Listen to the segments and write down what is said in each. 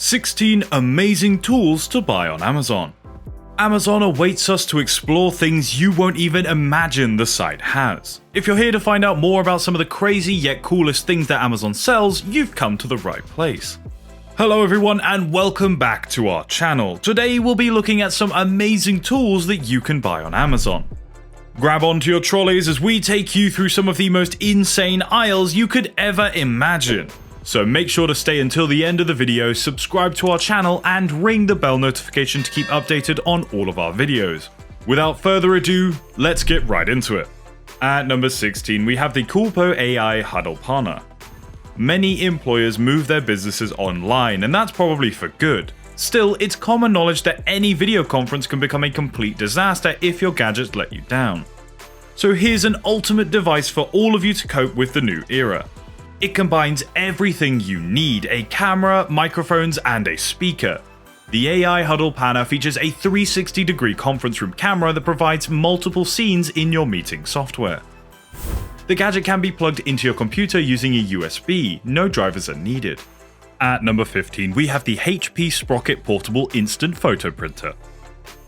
16 amazing tools to buy on Amazon. Amazon awaits us to explore things you won't even imagine the site has. If you're here to find out more about some of the crazy yet coolest things that Amazon sells, you've come to the right place. Hello everyone and welcome back to our channel. Today we'll be looking at some amazing tools that you can buy on Amazon. Grab onto your trolleys as we take you through some of the most insane aisles you could ever imagine. So make sure to stay until the end of the video, subscribe to our channel, and ring the bell notification to keep updated on all of our videos. Without further ado, let's get right into it. At number 16, we have the Coolpo AI Huddle Pana. Many employers move their businesses online, and that's probably for good. Still, it's common knowledge that any video conference can become a complete disaster if your gadgets let you down. So here's an ultimate device for all of you to cope with the new era. It combines everything you need: a camera, microphones, and a speaker. The AI Huddle Pana features a 360-degree conference room camera that provides multiple scenes in your meeting software. The gadget can be plugged into your computer using a USB, no drivers are needed. At number 15, we have the HP Sprocket Portable Instant Photo Printer.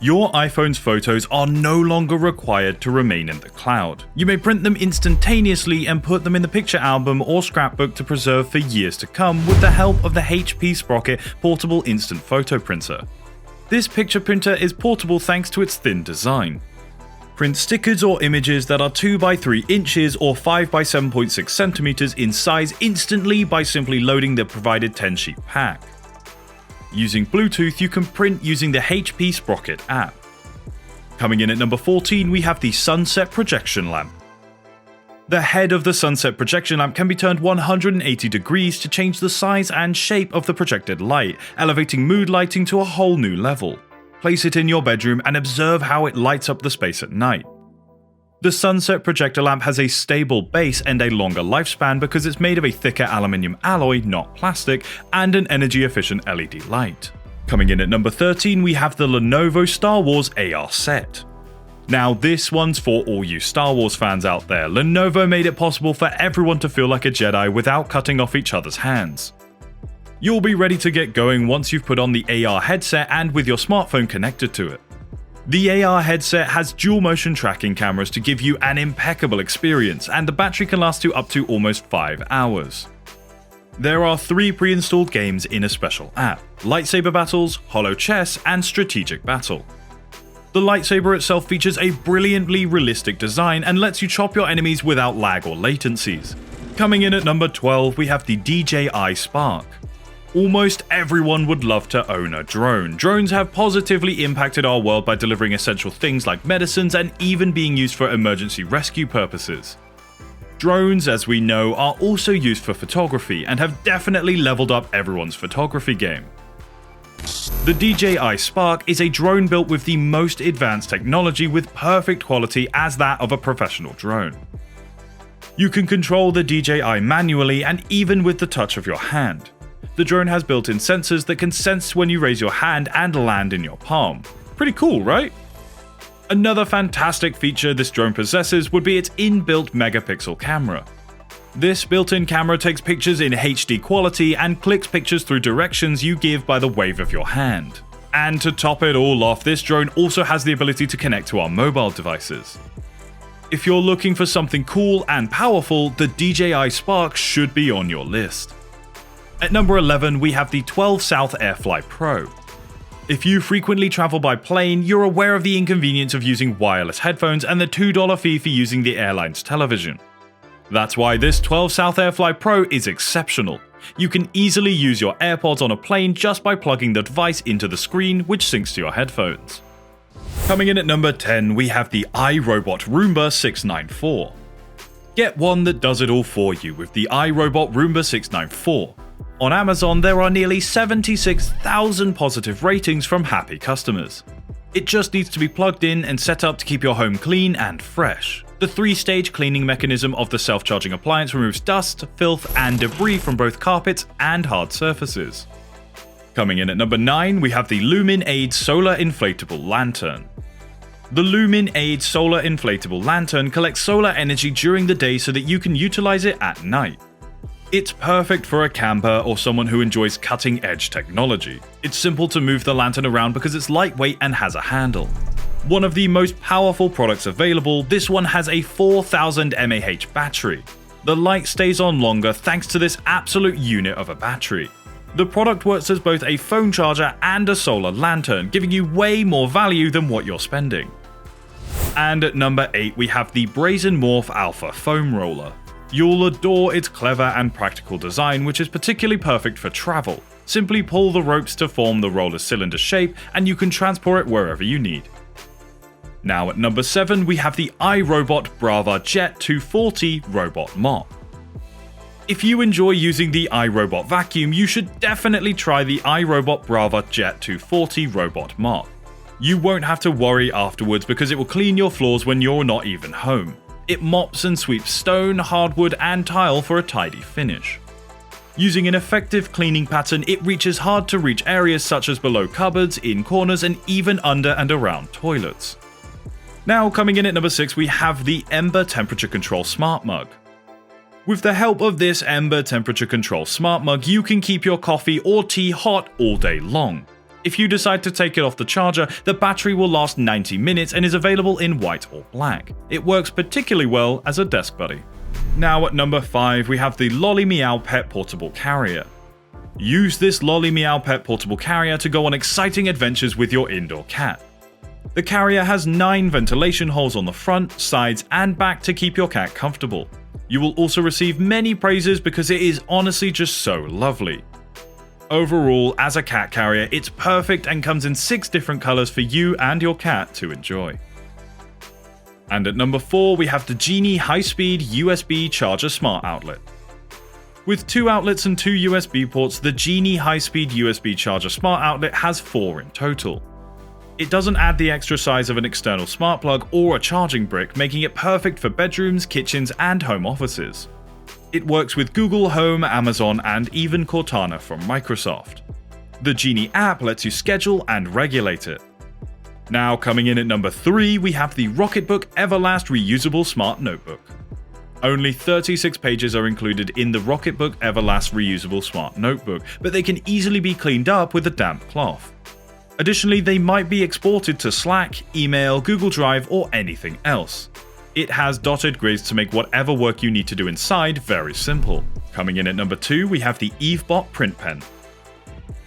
Your iPhone's photos are no longer required to remain in the cloud. You may print them instantaneously and put them in the picture album or scrapbook to preserve for years to come with the help of the HP Sprocket Portable Instant Photo Printer. This picture printer is portable thanks to its thin design. Print stickers or images that are 2 by 3 inches or 5 by 7.6 centimeters in size instantly by simply loading the provided 10-sheet pack. Using Bluetooth, you can print using the HP Sprocket app. Coming in at number 14, we have the Sunset Projection Lamp. The head of the Sunset Projection Lamp can be turned 180 degrees to change the size and shape of the projected light, elevating mood lighting to a whole new level. Place it in your bedroom and observe how it lights up the space at night. The Sunset Projector Lamp has a stable base and a longer lifespan because it's made of a thicker aluminium alloy, not plastic, and an energy-efficient LED light. Coming in at number 13, we have the Lenovo Star Wars AR set. Now this one's for all you Star Wars fans out there. Lenovo made it possible for everyone to feel like a Jedi without cutting off each other's hands. You'll be ready to get going once you've put on the AR headset and with your smartphone connected to it. The AR headset has dual motion tracking cameras to give you an impeccable experience, and the battery can last you up to almost 5 hours. There are 3 pre-installed games in a special app: Lightsaber Battles, Holo Chess, and Strategic Battle. The lightsaber itself features a brilliantly realistic design and lets you chop your enemies without lag or latencies. Coming in at number 12, we have the DJI Spark. Almost everyone would love to own a drone. Drones have positively impacted our world by delivering essential things like medicines and even being used for emergency rescue purposes. Drones, as we know, are also used for photography and have definitely leveled up everyone's photography game. The DJI Spark is a drone built with the most advanced technology with perfect quality as that of a professional drone. You can control the DJI manually and even with the touch of your hand. The drone has built-in sensors that can sense when you raise your hand and land in your palm. Pretty cool, right? Another fantastic feature this drone possesses would be its inbuilt megapixel camera. This built-in camera takes pictures in HD quality and clicks pictures through directions you give by the wave of your hand. And to top it all off, this drone also has the ability to connect to our mobile devices. If you're looking for something cool and powerful, the DJI Spark should be on your list. At number 11, we have the 12 South AirFly Pro. If you frequently travel by plane, you're aware of the inconvenience of using wireless headphones and the $2 fee for using the airline's television. That's why this 12 South AirFly Pro is exceptional. You can easily use your AirPods on a plane just by plugging the device into the screen, which syncs to your headphones. Coming in at number 10, we have the iRobot Roomba 694. Get one that does it all for you with the iRobot Roomba 694. On Amazon, there are nearly 76,000 positive ratings from happy customers. It just needs to be plugged in and set up to keep your home clean and fresh. The 3-stage cleaning mechanism of the self-charging appliance removes dust, filth, and debris from both carpets and hard surfaces. Coming in at number 9, we have the LuminAid Solar Inflatable Lantern. The LuminAid Solar Inflatable Lantern collects solar energy during the day so that you can utilize it at night. It's perfect for a camper or someone who enjoys cutting-edge technology. It's simple to move the lantern around because it's lightweight and has a handle. One of the most powerful products available, this one has a 4000 mAh battery. The light stays on longer thanks to this absolute unit of a battery. The product works as both a phone charger and a solar lantern, giving you way more value than what you're spending. And at number 8 we have the Brazyn Morph Alpha Foam Roller. You'll adore its clever and practical design, which is particularly perfect for travel. Simply pull the ropes to form the roller's cylinder shape and you can transport it wherever you need. Now at number 7 we have the iRobot Brava Jet 240 Robot Mop. If you enjoy using the iRobot vacuum, you should definitely try the iRobot Brava Jet 240 Robot Mop. You won't have to worry afterwards because it will clean your floors when you're not even home. It mops and sweeps stone, hardwood and tile for a tidy finish. Using an effective cleaning pattern, it reaches hard to reach areas such as below cupboards, in corners and even under and around toilets. Now coming in at number 6 we have the Ember Temperature Control Smart Mug. With the help of this Ember Temperature Control Smart Mug, you can keep your coffee or tea hot all day long. If you decide to take it off the charger, the battery will last 90 minutes and is available in white or black. It works particularly well as a desk buddy. Now at number 5 we have the Lollimeow Pet Portable Carrier. Use this Lollimeow Pet Portable Carrier to go on exciting adventures with your indoor cat. The carrier has 9 ventilation holes on the front, sides and back to keep your cat comfortable. You will also receive many praises because it is honestly just so lovely. Overall, as a cat carrier, it's perfect and comes in 6 different colors for you and your cat to enjoy. And at number 4 we have the Geeni high-speed USB charger smart outlet. With 2 outlets and 2 USB ports, the Geeni high-speed USB charger smart outlet has 4 in total. It doesn't add the extra size of an external smart plug or a charging brick, making it perfect for bedrooms, kitchens and home offices. It works with Google Home, Amazon and even Cortana from Microsoft. The Geeni app lets you schedule and regulate it. Now coming in at number 3 we have the Rocketbook Everlast Reusable Smart Notebook. Only 36 pages are included in the Rocketbook Everlast Reusable Smart Notebook, but they can easily be cleaned up with a damp cloth. Additionally, they might be exported to Slack, email, Google Drive or anything else. It has dotted grids to make whatever work you need to do inside very simple. Coming in at number 2 we have the Evebot Print Pen.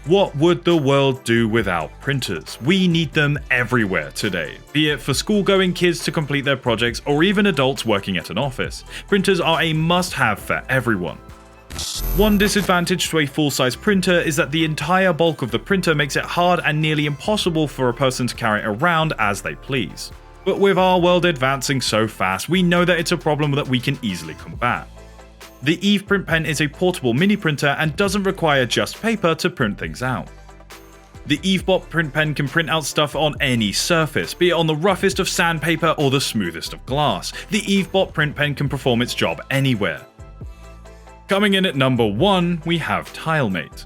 What would the world do without printers? We need them everywhere today, be it for school-going kids to complete their projects or even adults working at an office. Printers are a must-have for everyone. One disadvantage to a full-size printer is that the entire bulk of the printer makes it hard and nearly impossible for a person to carry it around as they please. But with our world advancing so fast, we know that it's a problem that we can easily combat. The Eve Print Pen is a portable mini printer and doesn't require just paper to print things out. The Evebot Print Pen can print out stuff on any surface, be it on the roughest of sandpaper or the smoothest of glass. The Evebot Print Pen can perform its job anywhere. Coming in at number 1, we have TileMate.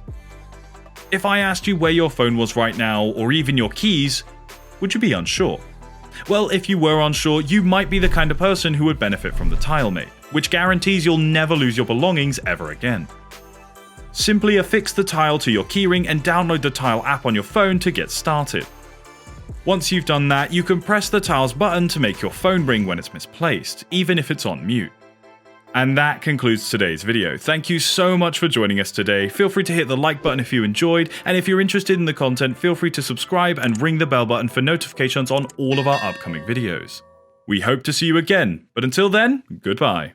If I asked you where your phone was right now, or even your keys, would you be unsure? Well, if you were unsure, you might be the kind of person who would benefit from the TileMate, which guarantees you'll never lose your belongings ever again. Simply affix the tile to your keyring and download the Tile app on your phone to get started. Once you've done that, you can press the Tiles button to make your phone ring when it's misplaced, even if it's on mute. And that concludes today's video. Thank you so much for joining us today. Feel free to hit the like button if you enjoyed, and if you're interested in the content, feel free to subscribe and ring the bell button for notifications on all of our upcoming videos. We hope to see you again, but until then, goodbye.